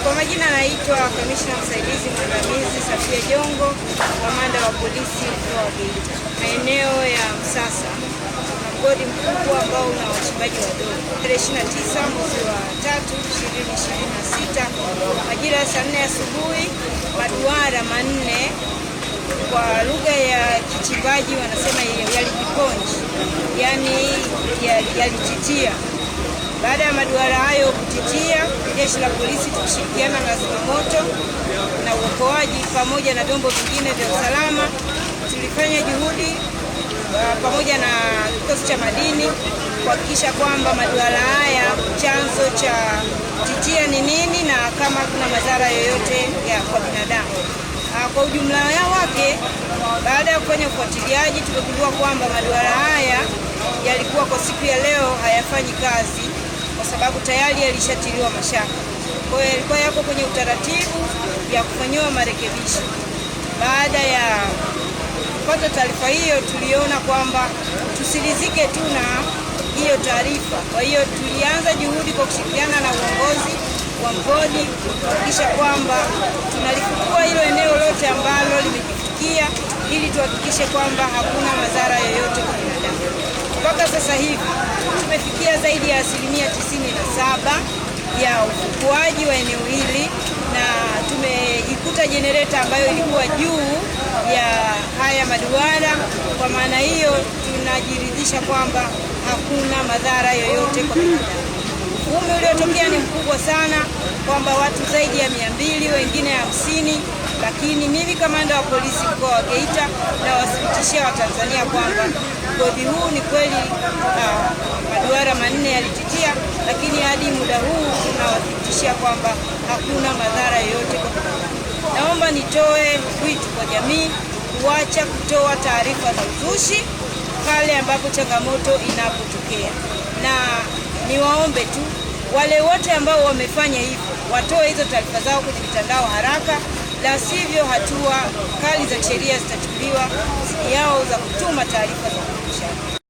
Kwa majina naitwa Kamishna Msaidizi Mwandamizi Safia Jongo, kamanda wa polisi mkoa wa Geita. Maeneo ya Msasa kuna mgodi mkubwa ambao una wachimbaji wadogo. Tarehe 29 mwezi wa 3 2026 majira ya saa 4 asubuhi, maduara manne kwa lugha ya kichimbaji wanasema yalijiponji, yani yalititia. Baada ya maduara hayo kutitia, jeshi la polisi tukishirikiana na zimamoto na uokoaji pamoja na vyombo vingine vya usalama tulifanya juhudi pamoja na kikosi cha madini kuhakikisha kwamba maduara haya chanzo cha titia ni nini na kama kuna madhara yoyote kwa binadamu. Kwa ujumla wake, baada ya kufanya ufuatiliaji tumegundua kwamba maduara haya yalikuwa kwa siku ya leo hayafanyi kazi kwa sababu tayari yalishatiliwa mashaka. Kwa hiyo yalikuwa yako kwenye utaratibu ya kufanyiwa marekebisho. Baada ya kupata taarifa hiyo, tuliona kwamba tusilizike tu na hiyo taarifa. Kwa hiyo tulianza juhudi kwa kushirikiana na uongozi wa mgodi kuhakikisha kwamba tunalifukua hilo eneo lote ambalo limejifikia ili tuhakikishe kwamba hakuna madhara yoyote kwa binadamu. Mpaka sasa hivi tumefikia zaidi ya 97% ya ufukuaji wa eneo hili na tumeikuta jenereta ambayo ilikuwa juu ya haya maduara. Kwa maana hiyo tunajiridhisha kwamba hakuna madhara yoyote kwa binadamu. Uvumi uliotokea ni mkubwa sana kwamba watu zaidi ya 200, wengine 50, lakini mimi kamanda wa polisi mkoa wa Geita nawathibitishia Watanzania kwamba mgodi huu ni kweli maduara manne yalititia, lakini hadi muda huu tunawathibitishia kwamba hakuna madhara yoyote kwa binadamu. Naomba nitoe wito kwa jamii kuacha kutoa taarifa za uzushi pale ambapo changamoto inapotokea, na niwaombe tu wale wote ambao wamefanya hivyo watoe hizo taarifa zao kwenye mitandao haraka, la sivyo hatua kali za sheria zitachukuliwa dhidi yao za kutuma taarifa za uzushi.